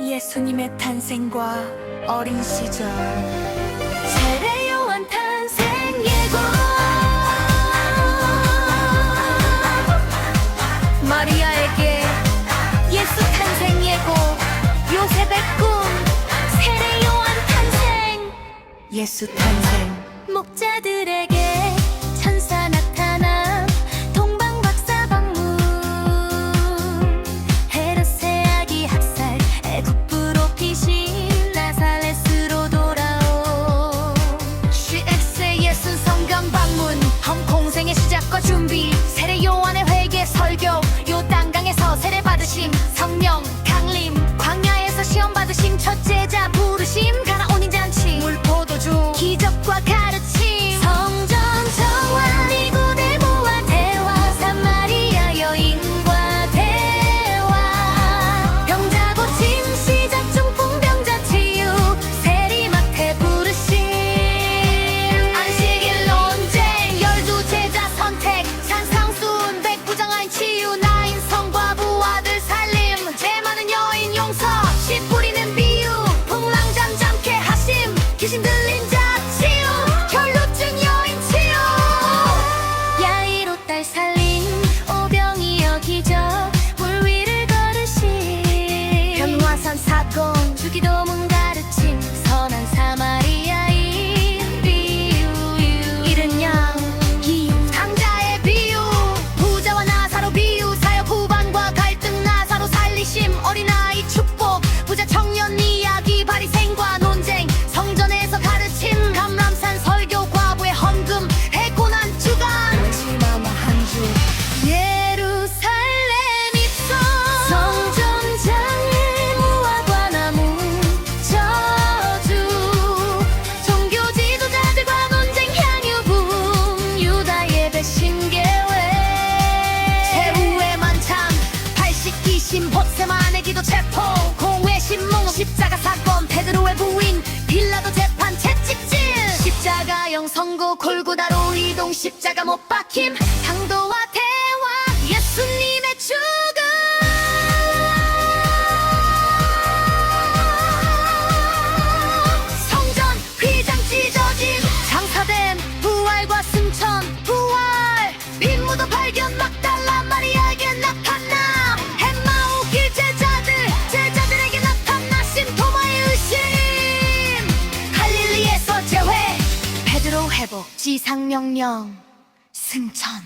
예수님의 탄생과 어린 시절, 세례 요한 탄생 예고, 마리아에게 예수 탄생 예고, 요셉의 꿈, 세례 요한 탄생, 예수 탄생. 목자들에게 천사 나타남, 동방박사 방문, 헤롯의 아기 학살, 애굽으로 피신, 나사렛으로 돌아온 GX의 예순 성경 방문, 험공생의 시작과 준비, 세례 요한의 회개 설교, 요단강에서 세례 받으심, 성령 강림, 광야에서 시험 받으심, 첫 제자 부르심, 가나온 인잔치, 물포도주, 기적과 가르침, 성전 정화, 니고데모와 대화, 사마리아 여인과 대화, 병자 고침, 시작 중풍병자 치유, 세리마태 부르심, 안식일 논쟁, 12제자 선택, 산상순, 백부장한 치유, 나인 성과부 아들 살림, 죄 많은 여인 용서, 씨 뿌리는 비유, 풍랑잠 잠케 하심, 귀신 들린 자 치유, 혈루증 여인 치유, 야이로 딸 살림, 오병이어 기적, 물 위를 걸으심, 변화산 사건, 주기도문 가르침, 선한 사마리아인 비유, 이른 양 이유, 강자의 비유, 부자와 나사로 비유, 사역 후반과 갈등, 나사로 살리심, 어린아이 축복, 부자 청년 이야기, 바리새인과 논쟁, 성전에서 가르침, 감람산 설교, 과부의 헌금, 해고난 주간, 마지막 한주, 예루살렘 입성, 성전 장애, 무화과 나무 저주, 종교 지도자들과 논쟁, 향유분, 유다의 배신 계획, 최후의 만찬, 팔십기심, 봇세만의 기도 체포, 공회 신문, 십자가 사건, 베드로의 부인, 빌라도 재판, 채찍질, 십자가형 선고, 골고다로 이동, 십자가 못 박힘, 당도와 대화, 예수님의 죽음, 성전 휘장 찢어짐, 장사됨, 부활과 승천, 부활, 빈무도 발견, 막달라 마리아에게 나타남, 엠마오 길 제자들에게 나타나심, 토마의 의심, 갈릴리에서 재회, 베드로 회복, 지상명령, 승천,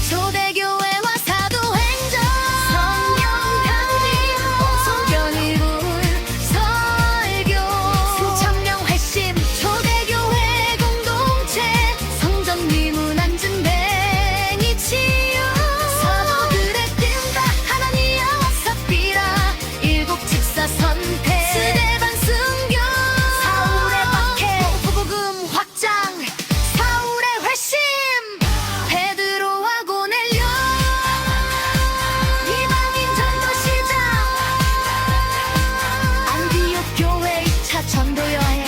초대교회와 사도행전, 성령 강림, 송견이불, 설교, 수천명 회심, 초대교회 공동체, 성전 미문 앉은 뱅이 치유, 사도들의 뜬다, 하나니아와 삽비라, 일곱 집사 선택, 스데반 순교, 사울의 박해, 복음 확장, 사울의 회심, 베드로와 고넬료, 이방인 전도 시작, 안디옥 교회 2차 전도 여행,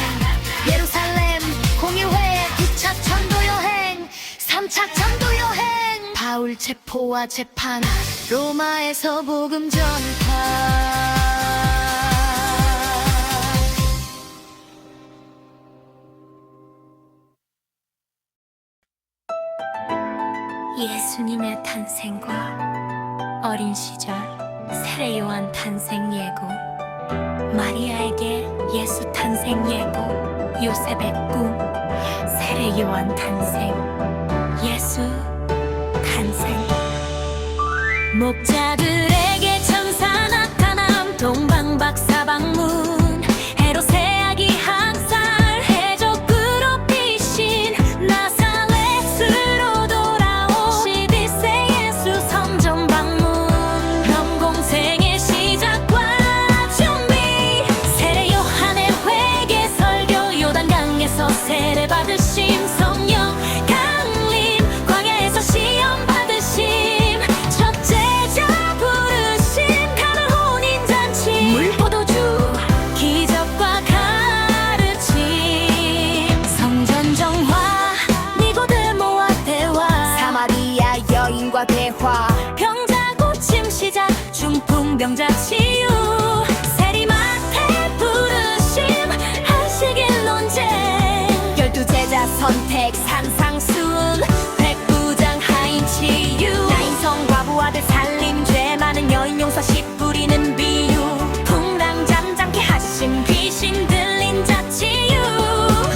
예루살렘 공의회 2차 전도 여행, 3차 전도 여행, 바울 체포와 재판, 로마에서 복음 전파. 예수님의 탄생과 어린 시절, 세례 요한 탄생 예고, 마리아에게 예수 탄생 예고, 요셉의 꿈, 세례 요한 탄생, 예수 탄생. 목자들에게 천사 나타남, 동방박사 방문, 헤롯의 아기 학살, 해적으로 피신, 나사렛으로 돌아온 시디세 예수 성전 방문, 험공생의 시작과 준비, 세례 요한의 회개 설교, 요단강에서 세례 받으심, 성령 강림, 광야에서 시험 받으심, 첫 제자 부르심, 질병자 치유 세리마태 부르심 하시길 논쟁 12제자 선택 산상순 백부장 하인 치유 나인성 과부 아들 살림 죄 많은 여인 용서 씨 뿌리는 비유 풍랑 잠잠케 하심 귀신 들린 자 치유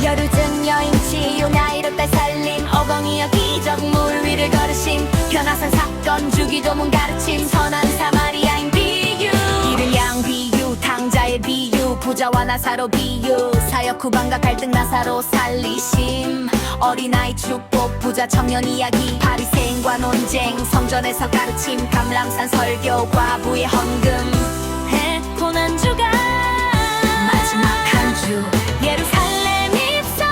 여류증 여인 치유 나이로 딸 살림 어벙이여 기적 물 위를 걸으심 변화산 사건 주기도문 가르침 선한 사마리아인 비유 이른 양 비유 탕자의 비유 부자와 나사로 비유 사역 후반과 갈등 나사로 살리심 어린아이 축복 부자 청년 이야기 바리새인과 논쟁 성전에서 가르침 감람산 설교 과부의 헌금 해고난주가 마지막 한주 예루살렘 입성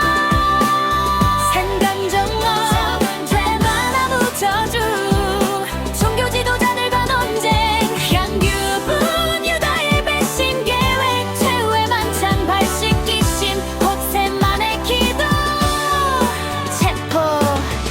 생감정어 죄만하무 저주 종교 지도자들과 논쟁 향유분 유다의 배신 계획 최후의 만찬 발식 기심 곳셋만의 기도 체포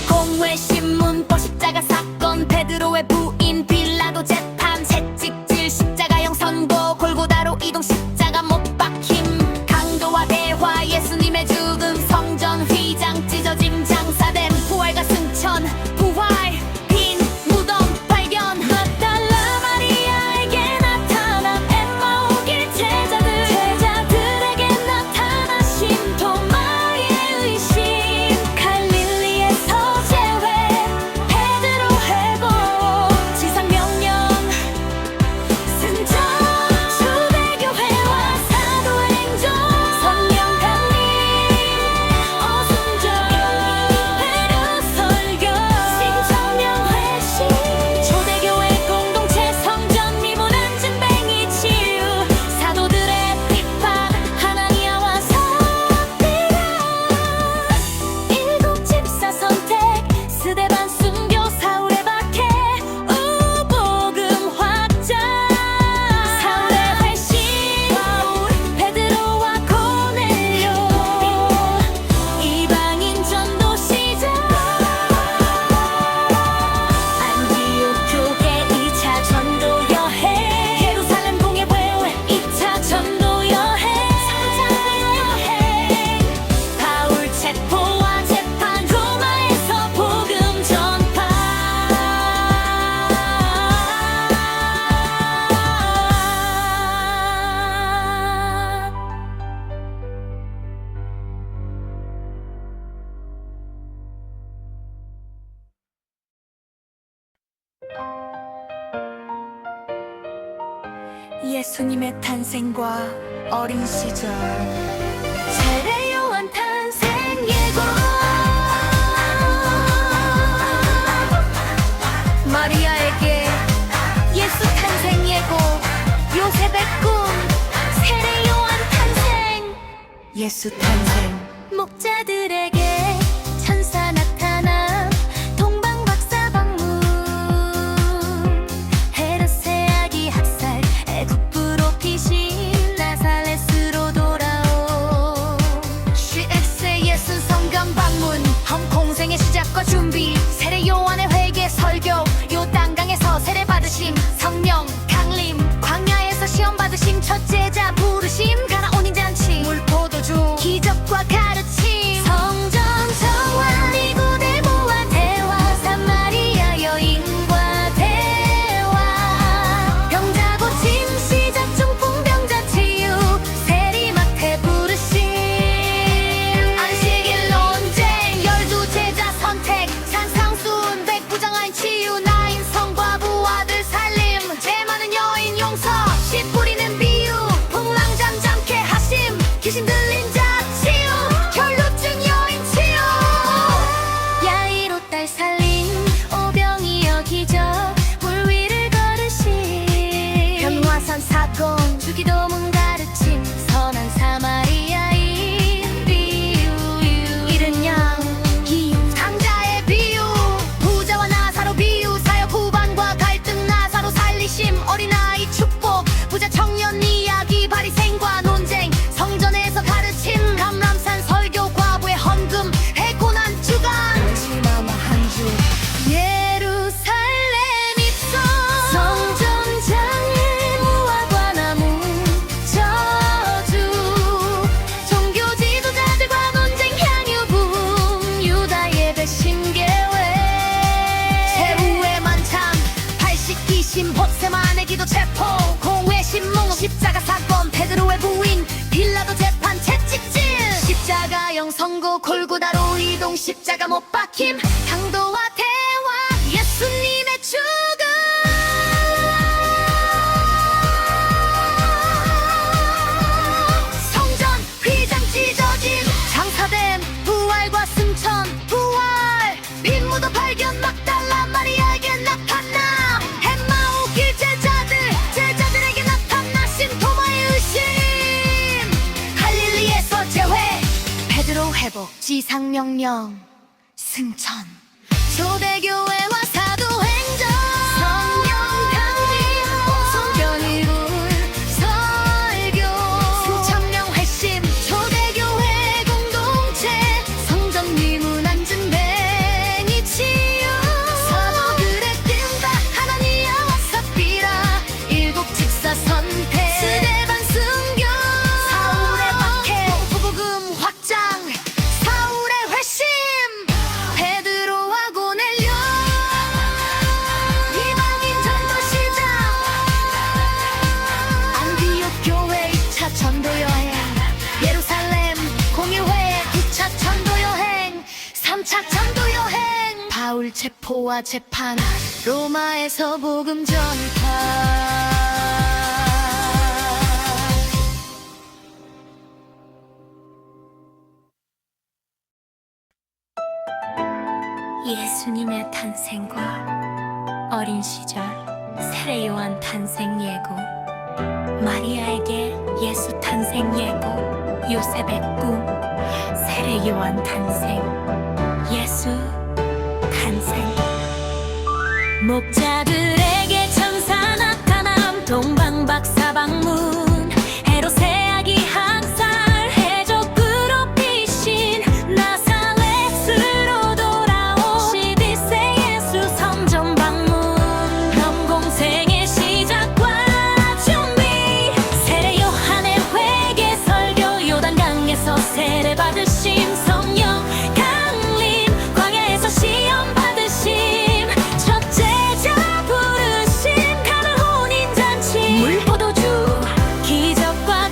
공회 신문법 십자가 사건 베드로의 부인 빌라도 재판 채찍질 십자가형 선고 골고다로 이동 십자가 못 박힘 강도와 대화 예수님의 죽음 성전 휘장 찢어짐 장사됨 부활과 승천 부활 빈 무덤 발견 막달라 마리아에게 나타난 엠마오 길 제자들에게 나타나신 토마의 의심 갈릴리에서 재회 베드로 회복 지상명령 승천 주배교회와 사도행전 성령 강림 어순절 회로 설교 신청명 회심 초대교회 공동체 성전 미문 안진뱅이 치유 사도들의 비판 하나니아와 삽비라 일곱 집사 선택 스데반 순교 사울의 박해 우복음 확장 사울의 회심 바울 베드로와 고넬료 이방인 전도 시작 안디옥 교회 2차 전도 여행 예루살렘 공예 배회 2차 전도 여행 성장 여행 바울 체포와 재판 로마에서 복음 전파 예수님의 탄생과 어린 시절 세례 요한 탄생 예고 마리아에게 예수 탄생 예고 요셉의 꿈 세례 요한 탄생 예수 탄생 목자들에게 천사 나타남 동방 박사 방문 헤롯의 아기 학살 애굽 프로핏이 나사렛으로 돌아오 CX의 예수 성경 방문 험공생의 시작과 준비 세례 요한의 회개 설교 요단강에서 세례 받으심 성령 강림 광야에서 시험 받으심 첫째자 부르심 가나온 인잔치 물포도주 기적과 가르침 성전 의심 봇세만의 기도 체포 공회 신문 십자가 사건 베드로의 부인 빌라도 재판 채찍질 십자가형 선고 골고다로 이동 십자가 못 박힘 강도와 대화 예수님의 죽음 성전 휘장 찢어짐 장사됨 부활과 승천 부활 빈무도 발견 막달라 마리아에게 나타나 엠마오 길 제자들에게 나타나신 토마의 의심 갈릴리에서 재회 베드로 회복 지상명령 승천 초대교회와 사도행전 성령 강림 송변이룰 설교 수천명 회심 초대교회 공동체 성전 미문 앉은 뱅이 치유 사도들의 뜸바 하나니아와 삽비라 일곱 집사 선택 스데반 순교 사울의 박해 복음 확장 사울의 회심 베드로와 고넬료 이방인 전도 시작 안디옥 교회 2차 전도 여행 예루살렘 공일회 2차 전도 여행 3차 전도 여행 바울 체포와 재판 로마에서 복음 전파 예수님의 탄생과 어린 시절 세례 요한 탄생 예고 마리아에게 예수 탄생 예고 요셉의 꿈 세례 요한 탄생 예수 탄생 목자들에게 천사 나타남 동방박사방문 헤롯의 아기 학살 해적으로 피신 나사렛으로 돌아온 12세 예수 성전 방문 남공생의 시작과 준비 세례 요한의 회개 설교 요단강에서 세례 받으심 성령 강림 광야에서 시험 받으심 첫째 자 부르심 가나 혼인잔치 물포도주 기적과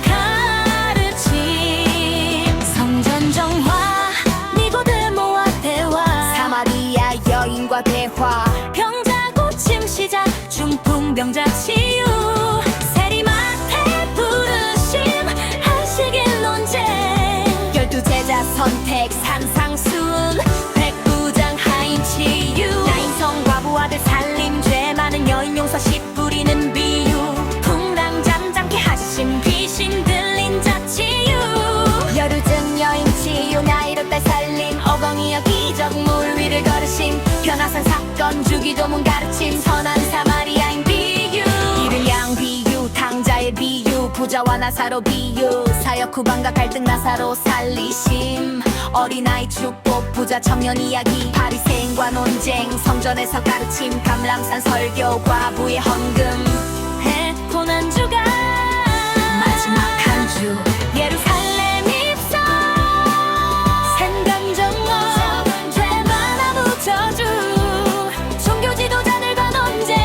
가르침 성전 정화 니고데모와 대화 사마리아 여인과 대화 병자 고침 시작 중풍병자 치유 세리마테 부르심 안식일 논쟁 12제자 선택 산상순 백부장 하인 치유 나인성 과부 아들 살림 죄 많은 여인 용서 씨 뿌리는 비유 풍랑 잠잠케 하심 귀신 들린 자 치유 여류증 여인 치유 나이로 딸 살림 어벙이여 기적 물 위를 걸으심 변화산 사건 주기도문 가르침 선한 사마리아인 비유 이른 양 비유 탕자의 비유 부자와 나사로 비유 사역 후반과 갈등 나사로 살리심 어린아이 축복 부자 청년 이야기 바리새인과 논쟁 성전에서 가르침 감람산 설교 과부의 헌금 해고난주가 마지막 한 주 예루살렘 입성 생감정어 죄만아 붙여주 종교 지도자들과 논쟁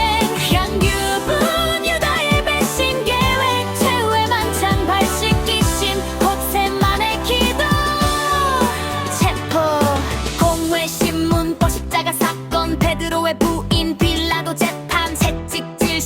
향유분 유다의 배신 계획 최후의 만찬 발식 기심 봇세만의 기도 체포 공회 신문 십자가 사건 베드로의 부인 빌라도 재판 채찍질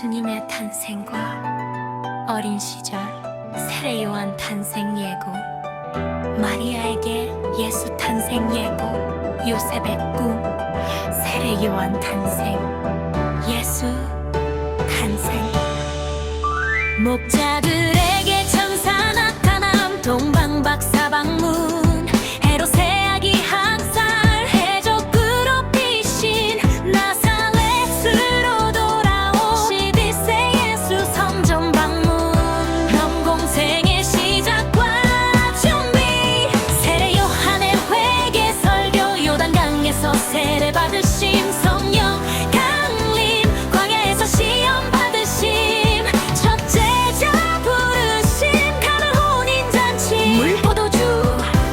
예수님의 탄생과 어린 시절 세례 요한 탄생 예고, 마리아에게 예수 탄생 예고, 요셉의 꿈, 세례 요한 탄생, 예수 탄생. 목자들에게 천사 나타남, 동방박사 방문, 헤롯의 아기 학살, 해적으로 피신, 나사렛으로 돌아온 12세 예수 성전 방문, 범공생의 시작과 준비, 세례 요한의 회개 설교, 요단강에서 세례 받으심, 성령 강림, 광야에서 시험 받으심, 첫째자 부르심, 가나 혼인잔치, 물포도주,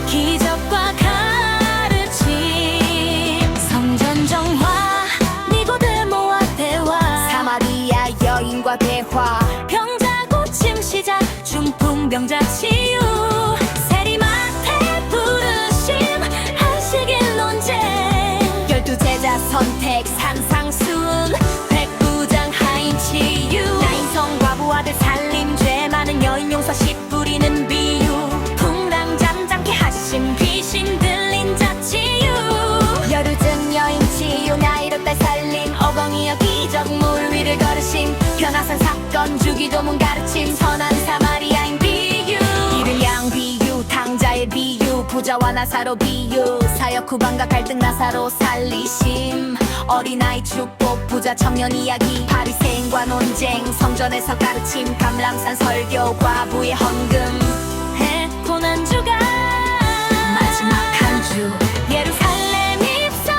기적과 가르침, 성전 정화, 니고데모와 대화, 사마리아 여인과 대화, 병자 고침 시작, 중풍병자 치유, 세리마테 부르심, 안식일 논쟁, 12제자 선택, 산상순, 백부장 하인 치유, 나인성 과부 아들 살림, 죄 많은 여인 용서, 씨 뿌리는 비유, 풍랑 잠잠케 하심, 귀신 들린 자 치유, 여류증 여인 치유, 나이로 딸 살림, 어벙이여 기적, 물 위를 걸으심, 변화산 사건, 주기도문 가르침, 선한 사마리아인 비유, 이른 양 비유, 당자의 비유, 부자와 나사로 비유, 사역 후반과 갈등, 나사로 살리심, 어린아이 축복, 부자 청년 이야기, 바리새인과 논쟁, 성전에서 가르침, 감람산 설교, 과부의 헌금, 고난 주가 마지막 한 주, 예루살렘 입성,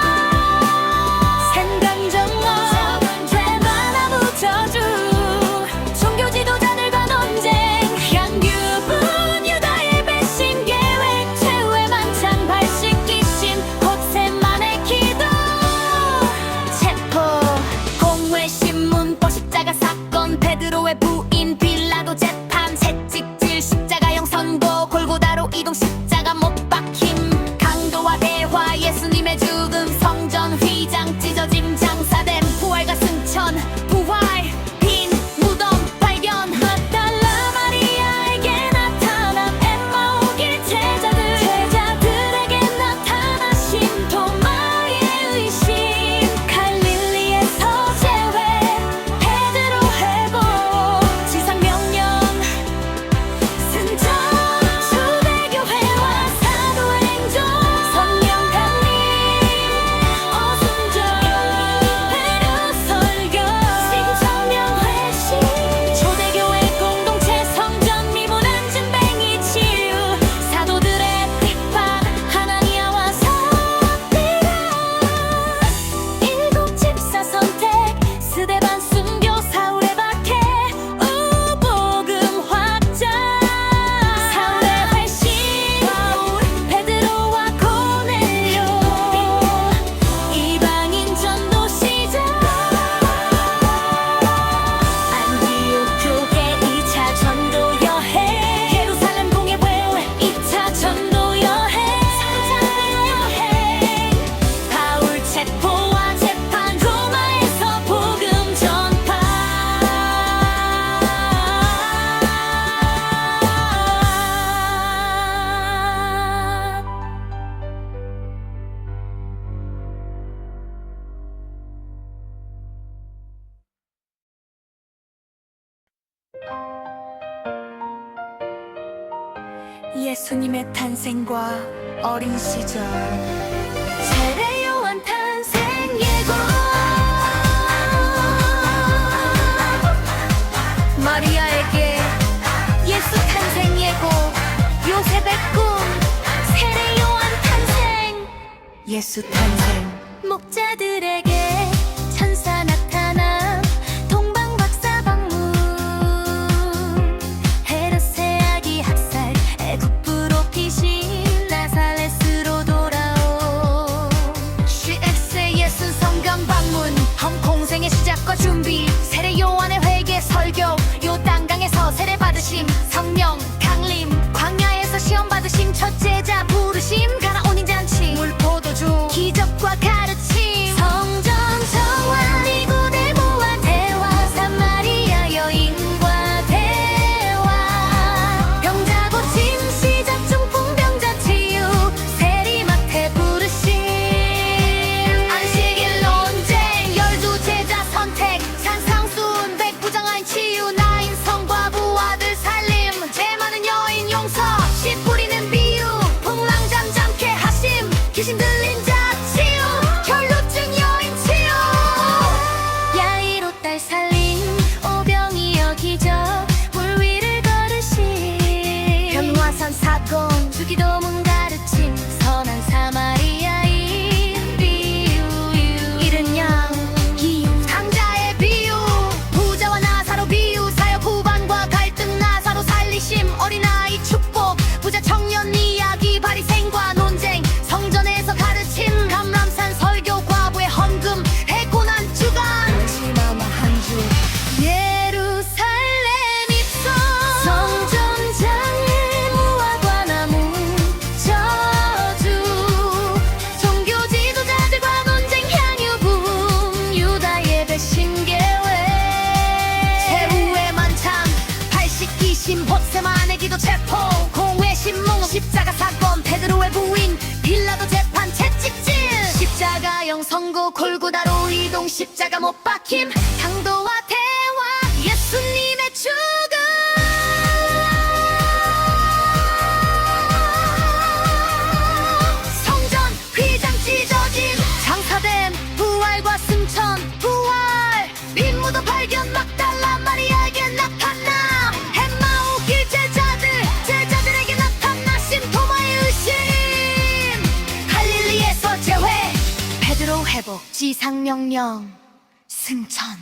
생강 정원, 죄바나무 저주, 종교 지도자들과 논쟁, 향유분, 유다의 배신 계획, 최후의 만찬, 발식 기신, 봇셋만의 기도, 체포, 공회 신문, 포식자가 사건, 베드로의 부인, 빌라도 재판, 채찍질, 십자가형 선고, 골고다로 이동, 십자가 못 박힘, 강도와 대화, 예수님의 죽음, 성전 휘장 찢어짐, 장사됨, 부활과 승천, 부활, 빈 무덤 발견, 막달라 마리아에게 나타남, 엠마오 길 제자들에게 나타나심, 도마의 의심, 갈릴리에서 재회, 베드로 회복, 지상 명령, 승천, 초대교회와 사도행전, 성령 강림, 어순절, 배려 설교, 신천명 회심, 초대교회 공동체, 성전 미문 안진뱅이 치유, 사도들의 핍박, 하나니아와 삽비라, 일곱 집사 선택, 스데반 순교, 사울의 박해, 우복음 확장, 사울의 회심, 바울, 베드로와 고넬료, 이방인 전도 시작, 안디옥 교회 2차 전도 여행, 예루살렘 공예회 2차 전도 여행, 3차 여행, 바울 체포와 재판, 로마에서 복음 전파. 예수님의 탄생과 어린 시절, 세례 요한 탄생 예고, 마리아에게 예수 탄생 예고, 요셉의 꿈, 세례 요한 탄생, 예수 탄생. 목자들에게 천사 나타남, 동방박사 방문, 헤롯의 아기 학살, 애굽으로 피신, 나사렛으로 돌아온 12세 예수 성경 방문, 험공생의 시작과 준비, 세례 요한의 회개 설교, 요단강에서 세례 받으심, 성령 강림, 광야에서 시험 받으심, 첫째자 부르심, 가나 혼인잔치, 물포도주, 기적과 가르침, 성전 선고 골고다로 이동 십자가 못 박힘 강도와 대화 예수님의 죽음 성전 휘장 찢어짐 장사됨 부활과 승천 부활 빈무도 발견 막달라 마리아에게 나타나 엠마오 길 제자들에게 나타나신 토마의 의심 갈릴리에서 재회 베드로 회복 지상명령 승천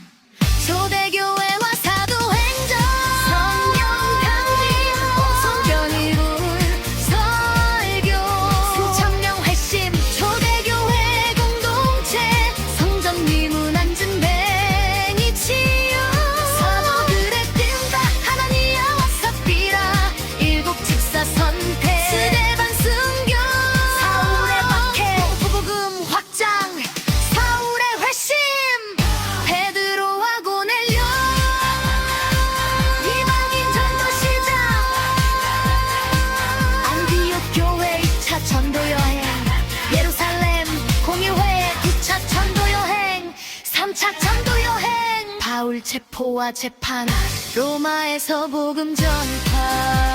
초대교회와 사도행전 성령 강림 성견이룰 설교 수천명 회심 초대교회 공동체 성전 미문 앉은 뱅이 치유 사도들의 뜬다 하나니아와 삽비라 일곱 집사 선택 스데반 순교 사울의 박해 복음 확장 사울의 회심 베드로와 고넬료 이방인 전도 시작 안디옥 교회 2차 전도 여행 예루살렘 공의회 2차 전도 여행 3차 전도 여행 바울 체포와 재판 로마에서 복음 전파